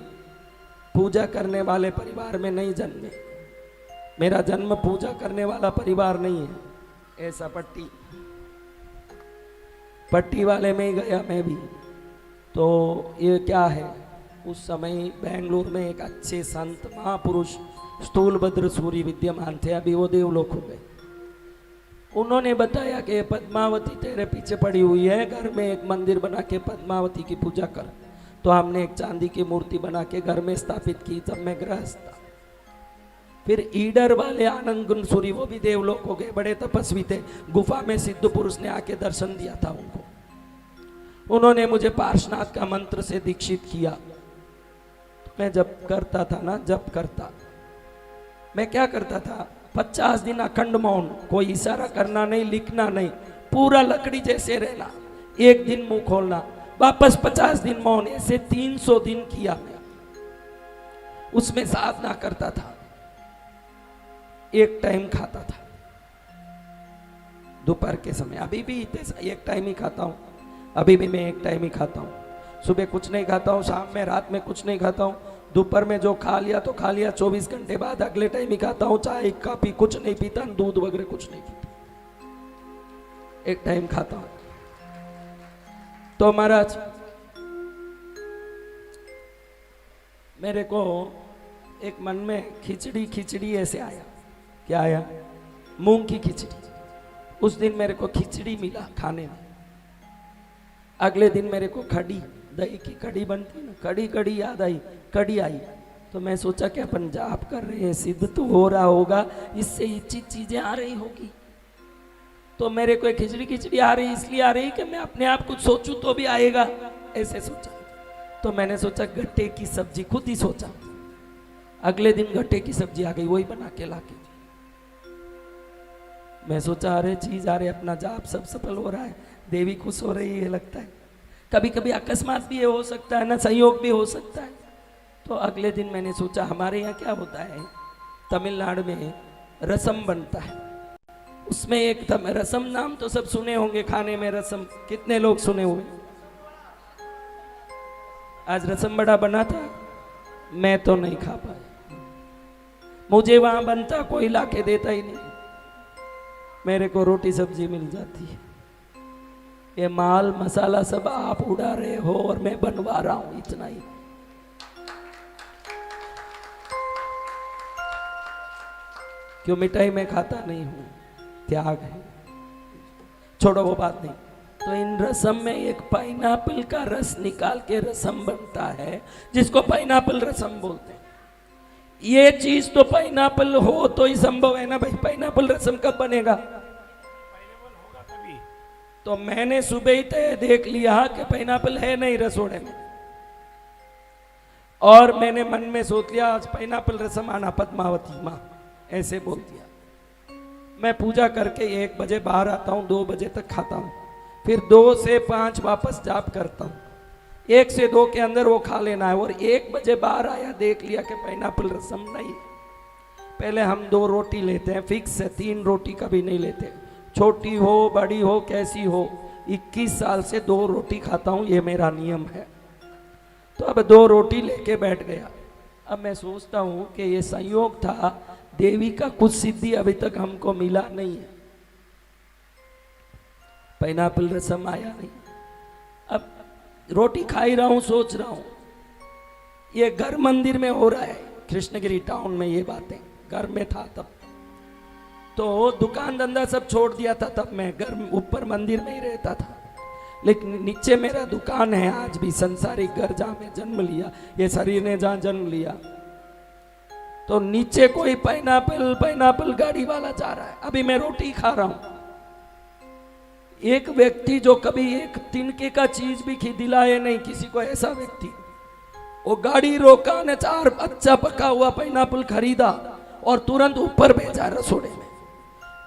पूजा करने वाले परिवार में नहीं जन्मे, मेरा जन्म पूजा करने वाला परिवार नहीं है। ऐसा पट्टी वाले में ही गया मैं भी। तो ये क्या है, उस समय बेंगलुर में एक अच्छे संत महापुरुष स्थूलभद्र सूरी विद्यमान थे, अभी वो देवलोक हो गए। उन्होंने बताया कि पद्मावती तेरे पीछे पड़ी हुई है, घर में एक मंदिर बना के पद्मावती की पूजा कर। तो हमने एक चांदी की मूर्ति बना के घर में स्थापित की, तब मैं गृहस्थ था। फिर ईडर वाले आनंद गुणसूरी, वो भी देवलोक हो गए, बड़े तपस्वी थे। गुफा में सिद्ध पुरुष ने आके दर्शन दिया था उनको। उन्होंने मुझे पार्श्वनाथ का मंत्र से दीक्षित किया। तो मैं जब करता था ना, जब करता, मैं क्या करता था, 50 दिन अखंड मौन, कोई इशारा करना नहीं, लिखना नहीं, पूरा लकड़ी जैसे रहना, एक दिन मुंह खोलना, वापस 50 दिन मौन, ऐसे 300 दिन किया मैं। उसमें साधना करता था, एक टाइम खाता था दोपहर के समय। अभी भी एक टाइम ही खाता हूँ, अभी भी मैं एक टाइम ही खाता हूँ। सुबह कुछ नहीं खाता हूँ, शाम में रात में कुछ नहीं खाता हूँ, दोपहर में जो खा लिया तो खा लिया, 24 घंटे बाद अगले टाइम ही खाता हूँ। चाय काफी कुछ नहीं पीता, दूध वगैरह कुछ नहीं पीता, एक टाइम खाता हूँ। तो महाराज मेरे को एक मन में खिचड़ी ऐसे आया क्या आया? मूंग की खिचड़ी। उस दिन मेरे को खिचड़ी मिला खाने में। अगले दिन मेरे को कड़ी, दही की कड़ी बनती ना, कड़ी याद आई, कड़ी आई। तो मैं सोचा कि अपन जाप कर रहे हैं, सिद्ध तो हो रहा होगा, इससे इच्छित चीजें आ रही होगी। तो मेरे को खिचड़ी आ रही, इसलिए आ रही कि मैं अपने आप कुछ सोचूं तो भी आएगा, ऐसे सोचा। तो मैंने सोचा गट्टे की सब्जी, खुद ही सोचा। अगले दिन गट्टे की सब्जी आ गई, वही बना के लाके। मैं सोचा अरे चीज आ रही, अपना जाप सब सफल हो रहा है, देवी खुश हो रही है लगता है। कभी कभी अकस्मात भी हो सकता है ना, संयोग भी हो सकता है। तो अगले दिन मैंने सोचा हमारे यहाँ क्या होता है, तमिलनाडु में रसम बनता है। उसमें एक रसम, नाम तो सब सुने होंगे, खाने में रसम कितने लोग सुने हुए? आज रसम बड़ा बना था, मैं तो नहीं खा पाया। मुझे वहां बनता, कोई लाके देता ही नहीं, मेरे को रोटी सब्जी मिल जाती है। ये माल मसाला सब आप उड़ा रहे हो और मैं बनवा रहा हूं, इतना ही। क्यों मिठाई मैं खाता नहीं हूं, त्याग है, छोड़ो वो बात नहीं। तो इन रसम में एक पाइनएप्पल का रस निकाल के रसम बनता है, जिसको पाइनएप्पल रसम बोलते हैं। ये चीज तो पाइनएप्पल हो तो ही संभव है ना भाई, पाइनएप्पल रसम कब बनेगा? तो मैंने सुबह ही तय देख लिया कि पाइनएप्पल है नहीं रसोड़े में, और मैंने मन में सोच लिया आज पाइनएप्पल रसम आना पद्मावती माँ, ऐसे बोल दिया। मैं पूजा करके 1 बजे बाहर आता हूँ, 2 बजे तक खाता हूँ, फिर 2 से 5 वापस जाप करता हूँ। 1 से 2 के अंदर वो खा लेना है। और 1 बजे बाहर आया, देख लिया कि पाइनएप्पल रसम नहीं। पहले हम 2 रोटी लेते हैं, फिक्स है, 3 रोटी कभी नहीं लेते, छोटी हो बड़ी हो कैसी हो। 21 साल से 2 रोटी खाता हूँ, ये मेरा नियम है। तो अब 2 रोटी लेके बैठ गया। अब मैं सोचता हूँ कि ये संयोग था, देवी का कुछ सिद्धि अभी तक हमको मिला नहीं है, पाइनएप्पल रसम आया नहीं। अब रोटी खा ही रहा हूं, सोच रहा हूं ये घर मंदिर में हो रहा है, कृष्णगिरी टाउन में। ये बातें घर में था तब, तो दुकान धंधा सब छोड़ दिया था तब, मैं घर ऊपर मंदिर में ही रहता था, लेकिन नीचे मेरा दुकान है आज भी, संसारिक घर जहां मैं जन्म लिया, ये शरीर ने जहां जन्म लिया। तो नीचे कोई पाइनएप्पल गाड़ी वाला जा रहा है, अभी मैं रोटी खा रहा हूं। एक व्यक्ति जो कभी एक तिनके का चीज भी दिलाए नहीं किसी को, ऐसा व्यक्ति, वो गाड़ी रोका ने 4 अच्छा पका हुआ पाइनएप्पल खरीदा और तुरंत ऊपर भेजा रसोड़े में।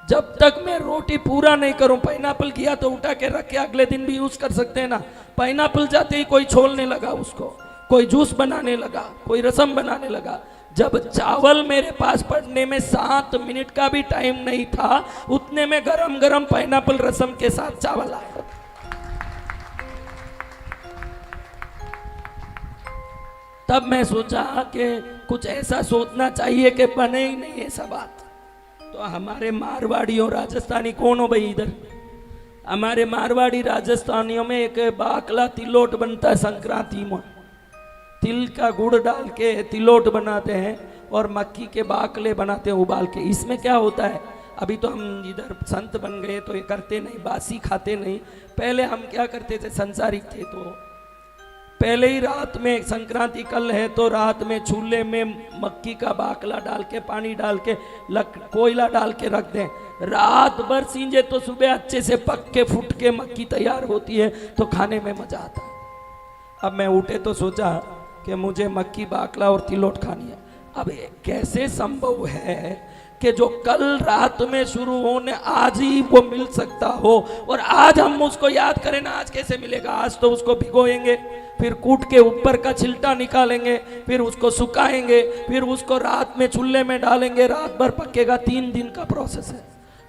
जब तक मैं रोटी पूरा नहीं करूं, पाइनएप्पल किया तो उठा के रख के अगले दिन भी यूज कर सकते हैं ना। पाइनएप्पल जाते ही कोई छोलने लगा उसको, कोई जूस बनाने लगा, कोई रसम बनाने लगा। जब चावल मेरे पास पड़ने में 7 मिनट का भी टाइम नहीं था, उतने में गरम गरम पाइनएप्पल रसम के साथ चावल आया। तब मैं सोचा कि कुछ ऐसा सोचना चाहिए कि बने ही नहीं ऐसा बात। तो हमारे मारवाड़ी और राजस्थानी कौन हो भाई इधर? हमारे मारवाड़ी राजस्थानियों में एक बाकला तिलोट बनता है संक्रांति में, तिल का गुड़ डाल के तिलोट बनाते हैं और मक्की के बाकले बनाते हैं उबाल के। इसमें क्या होता है, अभी तो हम इधर संत बन गए तो ये करते नहीं, बासी खाते नहीं। पहले हम क्या करते थे, संसारिक थे तो पहले ही रात में, संक्रांति कल है तो रात में चूल्हे में मक्की का बाकला डाल के, पानी डाल के, कोयला डाल के रख दें, रात भर सींजे तो सुबह अच्छे से पक के फूट के मक्की तैयार होती है, तो खाने में मजा आता है। अब मैं उठे तो सोचा कि मुझे मक्की बाकला और तिलोट खानी है। अब कैसे संभव है कि जो कल रात में शुरू होने आज ही वो मिल सकता हो, और आज हम उसको याद करें ना, आज कैसे मिलेगा? आज तो उसको भिगोएंगे, फिर कूट के ऊपर का छिलटा निकालेंगे, फिर उसको सुखाएंगे, फिर उसको रात में चूल्हे में डालेंगे, रात भर पकेगा, 3 दिन का प्रोसेस है।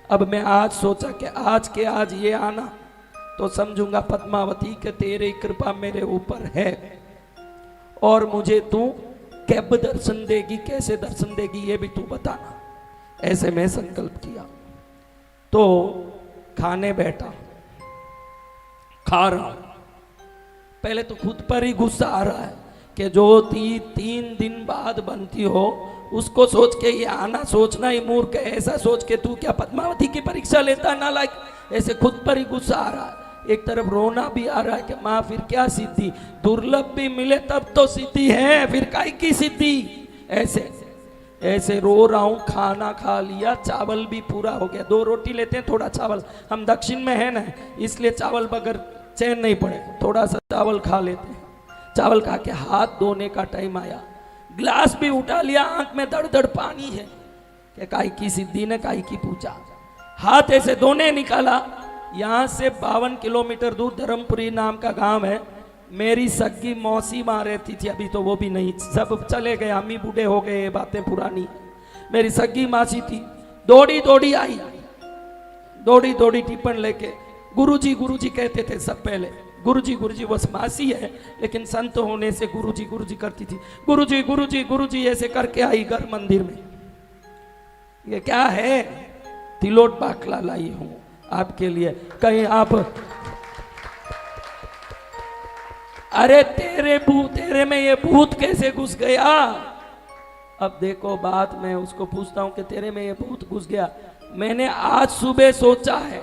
अब मैं आज सोचा कि आज के आज ये आना तो समझूंगा पद्मावती के तेरी कृपा मेरे ऊपर है, और मुझे तू कब दर्शन देगी, कैसे दर्शन देगी ये भी तू बताना। ऐसे मैं संकल्प किया। तो खाने बैठा, खा रहा हूं। पहले तो खुद पर ही गुस्सा आ रहा है कि जो 3 दिन बाद बनती हो उसको सोच के ये आना सोचना ही मूर्ख है। ऐसा सोच के तू क्या पद्मावती की परीक्षा लेता ना, लायक ऐसे खुद पर ही गुस्सा आ रहा है। एक तरफ रोना भी आ रहा है कि माँ फिर क्या सिद्धि, दुर्लभ भी मिले तब तो सिद्धि है, फिर काई की सिद्धि। ऐसे ऐसे रो रहा हूँ। खाना खा लिया, चावल भी पूरा हो गया। 2 रोटी लेते हैं, थोड़ा चावल, हम दक्षिण में है ना, इसलिए चावल बगैर चैन नहीं पड़े, थोड़ा सा चावल खा लेते हैं। चावल खा के हाथ धोने का टाइम आया, ग्लास भी उठा लिया, आंख में दड़ दड़ पानी है कि काई की सिद्धि ने काई की पूछा। हाथ ऐसे धोने निकाला, यहाँ से 52 किलोमीटर दूर धर्मपुरी नाम का गांव है। मेरी सगी मौसी माँ रहती थी, अभी तो वो भी नहीं, सब चले गए, हम ही बूढ़े हो गए, बातें पुरानी। मेरी सगी मासी थी, दौड़ी दौड़ी आई, दौड़ी दौड़ी टिप्पण लेके गुरुजी कहते थे सब पहले। गुरुजी बस मासी है, लेकिन संत होने से गुरुजी करती थी। गुरुजी ऐसे करके आई घर मंदिर में। ये क्या है? तिलोट बाकला लाई हूं आपके लिए। कहीं आप, अरे तेरे में ये भूत कैसे घुस गया? अब देखो बात, मैं उसको पूछता हूं कि तेरे में ये भूत घुस गया। मैंने आज सुबह सोचा है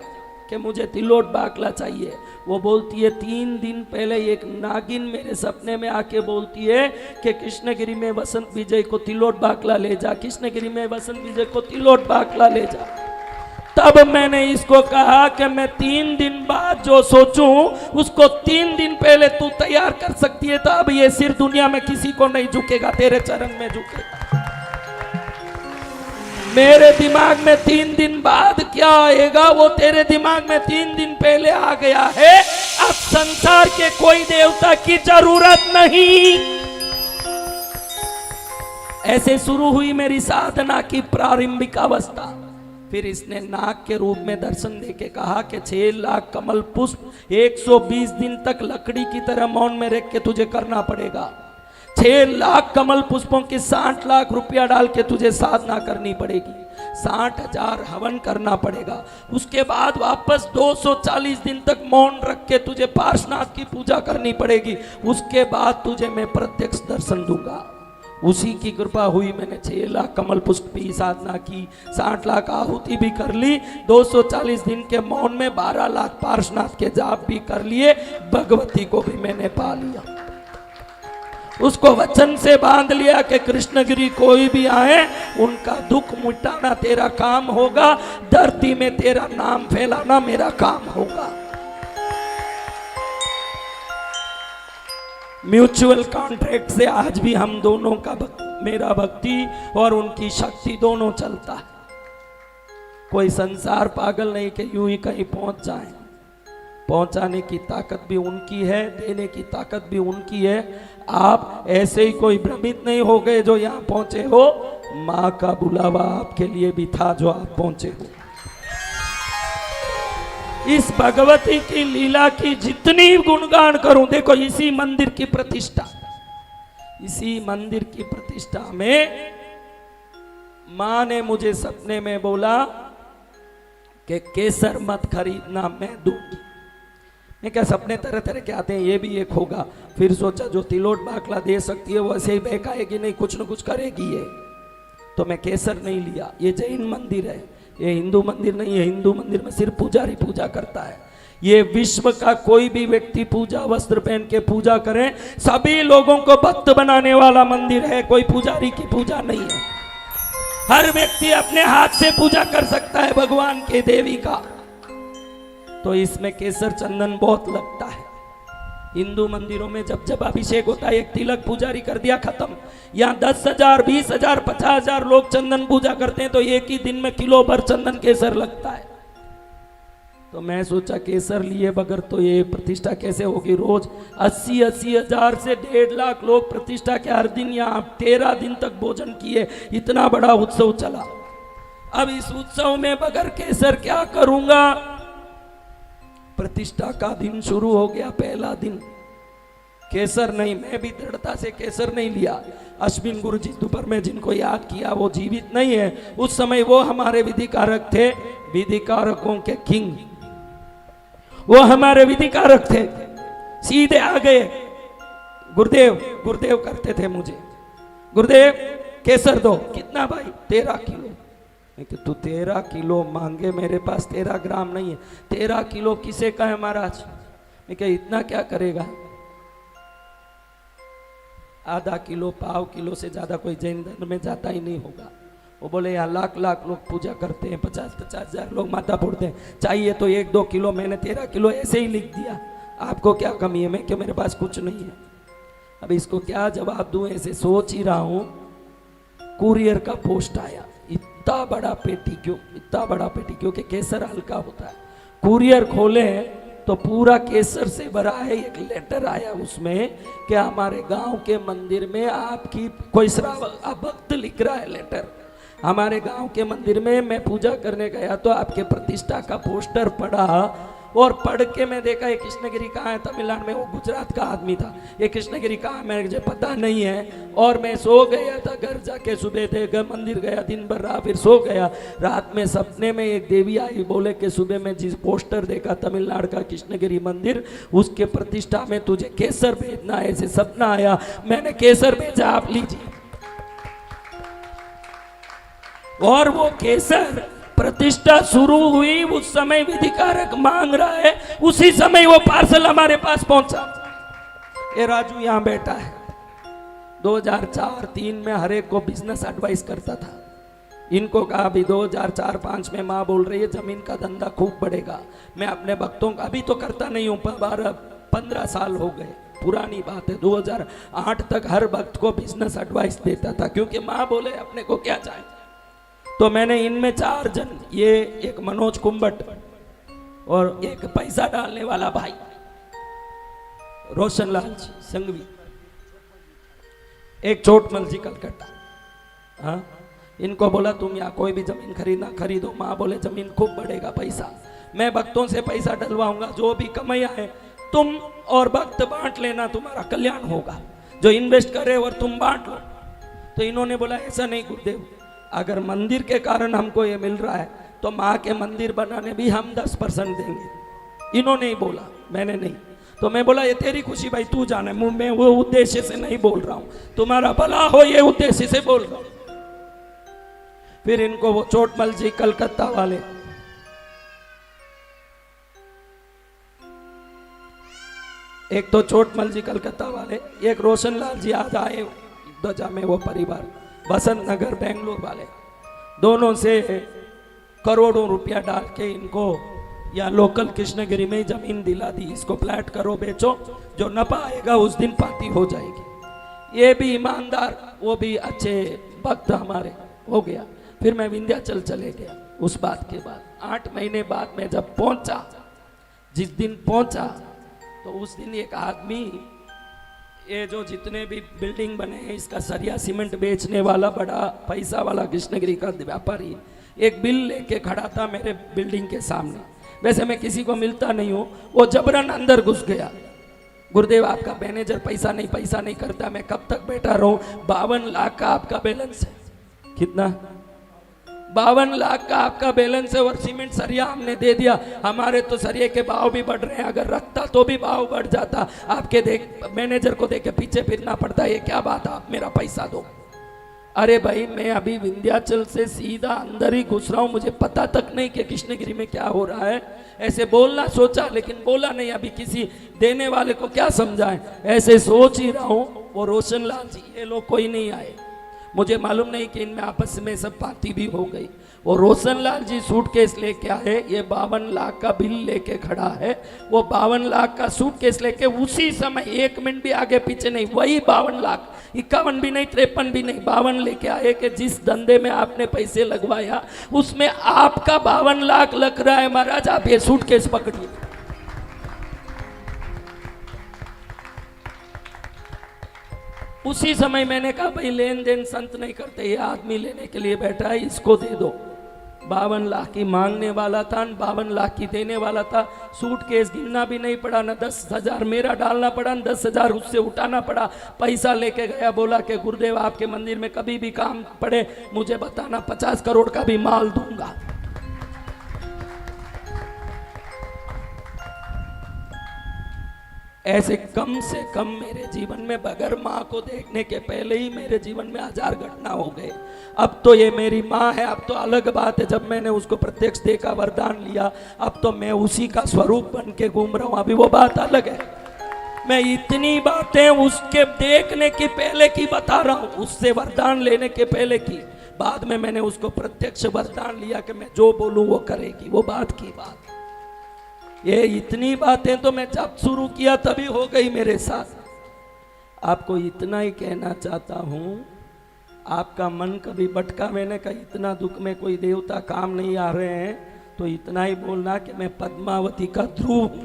कि मुझे तिलोट बाकला चाहिए। वो बोलती है 3 दिन पहले एक नागिन मेरे सपने में आके बोलती है कि कृष्णगिरी में वसंत विजय को तिलोट बाकला ले जा, कृष्णगिरी में वसंत विजय को तिलोट बाकला ले जा। तब मैंने इसको कहा कि मैं 3 दिन बाद जो सोचूं उसको 3 दिन पहले तू तैयार कर सकती है, तो अब ये सिर दुनिया में किसी को नहीं झुकेगा, तेरे चरण में झुकेगा। मेरे दिमाग में 3 दिन बाद क्या आएगा वो तेरे दिमाग में 3 दिन पहले आ गया है। अब संसार के कोई देवता की जरूरत नहीं। ऐसे शुरू हुई मेरी साधना की प्रारंभिक अवस्था। फिर इसने नाग के रूप में दर्शन देके कहा कि 6 लाख कमल पुष्प 120 दिन तक लकड़ी की तरह मौन में रख के तुझे करना पड़ेगा। 6 लाख कमल पुष्पों के 60 लाख रुपया डाल के तुझे साधना करनी पड़ेगी। 60,000 हवन करना पड़ेगा। उसके बाद वापस 240 दिन तक मौन रख के तुझे पार्श्वनाथ की पूजा करनी पड़ेगी। उसके बाद तुझे मैं प्रत्यक्ष दर्शन दूंगा। उसी की कृपा हुई, मैंने 6 लाख कमल पुष्प की साधना की, 60 लाख आहुति भी कर ली, 240 दिन के मौन में 12 लाख पार्श्वनाथ के जाप भी कर लिए, भगवती को भी मैंने पा लिया। उसको वचन से बांध लिया कि कृष्णगिरी कोई भी आए उनका दुख मिटाना तेरा काम होगा, धरती में तेरा नाम फैलाना मेरा काम होगा। म्यूचुअल कॉन्ट्रैक्ट से आज भी हम दोनों का मेरा भक्ति और उनकी शक्ति दोनों चलता है। कोई संसार पागल नहीं कि यूं ही कहीं पहुंच जाए। पहुंचाने की ताकत भी उनकी है, देने की ताकत भी उनकी है। आप ऐसे ही कोई भ्रमित नहीं हो गए जो यहाँ पहुंचे हो। माँ का बुलावा आपके लिए भी था जो आप पहुंचे हो। इस भगवती की लीला की जितनी गुणगान करूं, देखो इसी मंदिर की प्रतिष्ठा, इसी मंदिर की प्रतिष्ठा में मां ने मुझे सपने में बोला कि केसर मत खरीदना, मैं दूंगी। मैं क्या, सपने तरह तरह के आते हैं, ये भी एक होगा। फिर सोचा जो तिलोट बाकला दे सकती है वो ऐसे ही बहकाएगी नहीं, कुछ न कुछ करेगी ये। तो मैं केसर नहीं लिया। ये जैन मंदिर है, ये हिंदू मंदिर नहीं है। हिंदू मंदिर में सिर्फ पुजारी पूजा करता है। ये विश्व का कोई भी व्यक्ति पूजा वस्त्र पहन के पूजा करे, सभी लोगों को भक्त बनाने वाला मंदिर है, कोई पुजारी की पूजा नहीं है। हर व्यक्ति अपने हाथ से पूजा कर सकता है भगवान के, देवी का। तो इसमें केसर चंदन बहुत लगता है। हिंदू मंदिरों में जब जब अभिषेक होता है, एक तिलक पुजारी कर दिया, खत्म। यहाँ 10,000, 20,000, 50,000 लोग चंदन पूजा करते हैं, तो एक ही दिन में किलो भर चंदन केसर लगता है। तो मैं सोचा केसर लिए बगैर तो ये प्रतिष्ठा कैसे होगी। रोज 80-80 हजार से 1.5 लाख लोग प्रतिष्ठा के हर दिन यहाँ 13 दिन तक भोजन किए, इतना बड़ा उत्सव चला। अब इस उत्सव में बगैर केसर क्या करूंगा। प्रतिष्ठा का दिन शुरू हो गया, पहला दिन केसर नहीं, मैं भी दृढ़ता से केसर नहीं लिया। अश्विन गुरु जी दोपहर में जिनको याद किया वो जीवित नहीं है, उस समय वो हमारे विधिकारक थे, विधिकारकों के किंग, वो हमारे विधिकारक थे। सीधे आ गए, गुरुदेव गुरुदेव करते थे मुझे। गुरुदेव केसर दो। कितना भाई? 13 किलो। मैं कि तू 13 किलो मांगे, मेरे पास 13 ग्राम नहीं है। 13 किलो किसे का है महाराज? मैं क्या इतना क्या करेगा? आधा किलो, पाव किलो से ज्यादा कोई जैन धर्म में जाता ही नहीं होगा। वो बोले यहाँ लाख लाख लोग पूजा करते हैं, 50-50 हजार लोग माथा फोड़ते हैं, चाहिए तो 1-2 किलो। मैंने 13 किलो ऐसे ही लिख दिया। आपको क्या कमी है? मैं क्या मेरे पास कुछ नहीं है। अब इसको क्या जवाब दूं, ऐसे सोच ही रहा हूं। कुरियर का पोस्ट आया, इतना बड़ा पेटी क्यों? इतना बड़ा पेटी क्योंकि केसर हल्का होता है। कुरियर खोले तो पूरा केसर से भरा है। एक लेटर आया उसमें कि हमारे गांव के मंदिर में आपकी कोई भक्त लिख रहा है लेटर। हमारे गांव के मंदिर में मैं पूजा करने गया तो आपके प्रतिष्ठा का पोस्टर पड़ा, और पढ़ के मैं देखा ये कृष्णगिरी कहाँ है? तमिलनाडु में। वो गुजरात का आदमी था। ये कृष्णगिरी कहाँ है मुझे पता नहीं है। और मैं सो गया था, घर जाके सुबह थे, घर मंदिर गया, दिन भर रहा, फिर सो गया। रात में सपने में एक देवी आई, बोले कि सुबह में जिस पोस्टर देखा तमिलनाडु का कृष्णगिरी मंदिर, उसके प्रतिष्ठा में तुझे केसर भेजना है। ऐसे सपना आया, मैंने केसर भेजा, आप लीजिए। और वो केसर प्रतिष्ठा शुरू हुई उस समय विधिकारक मांग रहा है, उसी समय वो पार्सल हमारे पास पहुंचा। ये राजू यहां बैठा है। 2004-3 में हर एक को बिजनेस एडवाइस करता था। इनको कहा अभी 2004-5 में माँ बोल रही है जमीन का धंधा खूब बढ़ेगा। मैं अपने भक्तों का अभी तो करता नहीं हूँ, 12-15 साल हो गए, पुरानी बात है। 2008 तक हर भक्त को बिजनेस एडवाइस देता था, क्योंकि माँ बोले अपने को क्या चाहिए। तो मैंने इनमें 4 जन, ये एक मनोज कुंभट और एक पैसा डालने वाला भाई रोशनलाल जी संघवी, एक चोटमल जी कलकत्ता। हाँ, इनको बोला तुम यहाँ कोई भी जमीन खरीदो। माँ बोले जमीन खूब बढ़ेगा पैसा, मैं भक्तों से पैसा डलवाऊंगा, जो भी कमाया है तुम और भक्त बांट लेना, तुम्हारा कल्याण होगा। जो इन्वेस्ट करे और तुम बांट लो। तो इन्होंने बोला ऐसा नहीं गुरुदेव, अगर मंदिर के कारण हमको ये मिल रहा है तो माँ के मंदिर बनाने भी हम 10% देंगे। इन्होंने ही बोला, मैंने नहीं। तो मैं बोला ये तेरी खुशी भाई, तू जाने, मैं वो उद्देश्य से नहीं बोल रहा हूँ, तुम्हारा भला हो ये उद्देश्य से बोल रहा हूँ। फिर इनको वो चोटमल जी कलकत्ता वाले, एक तो चोटमल जी कलकत्ता वाले, एक रोशनलाल जी आज आए ध्वजा में, वो परिवार बसंत नगर बेंगलोर वाले, दोनों से करोड़ों रुपया डाल के इनको या लोकल कृष्णगिरी में जमीन दिला दी। इसको फ्लैट करो, बेचो, जो नफा आएगा उस दिन पार्टी हो जाएगी। ये भी ईमानदार, वो भी अच्छे भक्त हमारे, हो गया। फिर मैं विंध्याचल चले गया। उस बात के बाद 8 महीने बाद मैं जब पहुंचा, जिस दिन पहुंचा तो उस दिन एक आदमी, ये जो जितने भी बिल्डिंग बने हैं इसका सरिया सीमेंट बेचने वाला बड़ा पैसा वाला कृष्णगिरी का व्यापारी, एक बिल लेके खड़ा था मेरे बिल्डिंग के सामने। वैसे मैं किसी को मिलता नहीं हूँ, वो जबरन अंदर घुस गया। गुरुदेव आपका मैनेजर पैसा नहीं करता, मैं कब तक बैठा रहूं? 52 लाख का आपका बैलेंस है। कितना? 52 लाख का आपका बैलेंस है और सीमेंट सरिया हमने दे दिया। हमारे तो सरिये के भाव भी बढ़ रहे हैं, अगर रखता तो भी भाव बढ़ जाता। आपके मैनेजर को देख के पीछे फिरना पड़ता है, ये क्या बात है, आप मेरा पैसा दो। अरे भाई मैं अभी विंध्याचल से सीधा अंदर ही घुस रहा हूँ, मुझे पता तक नहीं कि कृष्णगिरी में क्या हो रहा है। ऐसे बोलना सोचा लेकिन बोला नहीं, अभी किसी देने वाले को क्या समझाएं, ऐसे सोच ही रहा हूँ। वो रोशनलाल जी, ये लोग कोई नहीं आए, मुझे मालूम नहीं कि इनमें आपस में सब बातें भी हो गई। वो रोशनलाल जी सूटकेस लेके आए, ये 52 लाख का बिल लेके खड़ा है। वो 52 लाख का सूटकेस लेके उसी समय 1 मिनट भी आगे पीछे नहीं, वही 52 लाख, 51 भी नहीं, 53 भी नहीं, 52 लेके आए कि जिस धंधे में आपने पैसे लगवाया उसमें आपका 52 लाख लग रहा है महाराज, आप ये सूटकेस पकड़िए। उसी समय मैंने कहा भाई लेन देन संत नहीं करते, ये आदमी लेने के लिए बैठा है, इसको दे दो। 52 लाख की मांगने वाला था, 52 लाख की देने वाला था। सूटकेस गिनना भी नहीं पड़ा, ना 10,000 मेरा डालना पड़ा, न 10,000 उससे उठाना पड़ा। पैसा लेके गया, बोला कि गुरुदेव आपके मंदिर में कभी भी काम पड़े मुझे बताना, 50 करोड़ का भी माल दूंगा। ऐसे कम से कम मेरे जीवन में बगैर माँ को देखने के पहले ही मेरे जीवन में 1000 घटना हो गए। अब तो ये मेरी माँ है, अब तो अलग बात है। जब मैंने उसको प्रत्यक्ष देखा, वरदान लिया, अब तो मैं उसी का स्वरूप बन के घूम रहा हूँ, अभी वो बात अलग है। मैं इतनी बातें उसके देखने के पहले की बता रहा हूँ, उससे वरदान लेने के पहले की। बाद में मैंने उसको प्रत्यक्ष वरदान लिया कि मैं जो बोलूँ वो करेगी, वो बात की बात। ये इतनी बातें तो मैं जब शुरू किया तभी हो गई मेरे साथ। आपको इतना ही कहना चाहता हूं, आपका मन कभी भटका, मैंने कहा इतना दुख में कोई देवता काम नहीं आ रहे हैं, तो इतना ही बोलना कि मैं पद्मावती का ध्रुव हूं।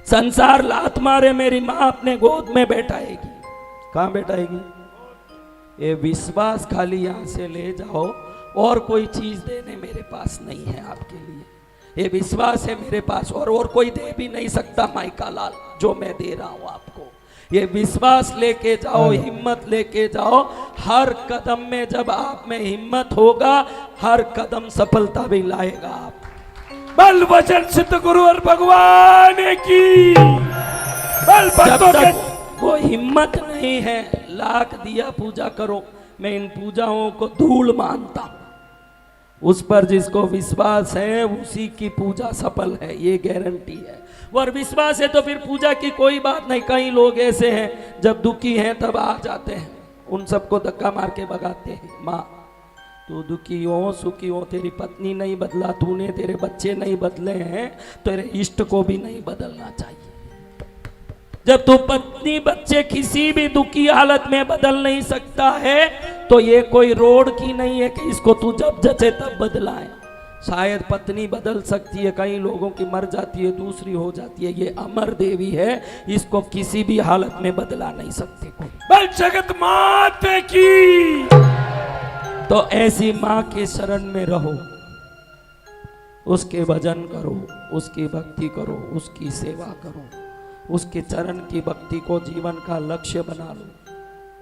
संसार लात मारे, मेरी मां अपने गोद में बैठाएगी। कहां बैठाएगी? ये विश्वास खाली यहां से ले जाओ, और कोई चीज देने मेरे पास नहीं है आपके लिए। ये विश्वास है मेरे पास, और कोई दे भी नहीं सकता माइका लाल, जो मैं दे रहा हूं आपको। ये विश्वास लेके जाओ, हिम्मत लेके जाओ। हर कदम में जब आप में हिम्मत होगा, हर कदम सफलता भी लाएगा आप। बल वचन सिद्ध गुरु और भगवान की बल। जब तक वो हिम्मत नहीं है, लाख दिया पूजा करो, मैं इन पूजाओं को धूल मानता हूं। उस पर जिसको विश्वास है उसी की पूजा सफल है, ये गारंटी है। और विश्वास है तो फिर पूजा की कोई बात नहीं। कई लोग ऐसे हैं जब दुखी हैं तब आ जाते हैं, उन सबको धक्का मार के भगाते हैं। माँ तू दुखी हो सुखी हो, तेरी पत्नी नहीं बदला तूने, तेरे बच्चे नहीं बदले हैं, तेरे इष्ट को भी नहीं बदलना चाहिए। जब तू पत्नी बच्चे किसी भी दुखी हालत में बदल नहीं सकता है, तो ये कोई रोड की नहीं है कि इसको तू जब जचे तब बदलाए। शायद पत्नी बदल सकती है, कई लोगों की मर जाती है, दूसरी हो जाती है। ये अमर देवी है, इसको किसी भी हालत में बदला नहीं सकते कोई। बल जगत माते की। तो ऐसी माँ के शरण में रहो, उसके भजन करो, उसकी भक्ति करो, उसकी सेवा करो, उसके चरण की भक्ति को जीवन का लक्ष्य बना लो।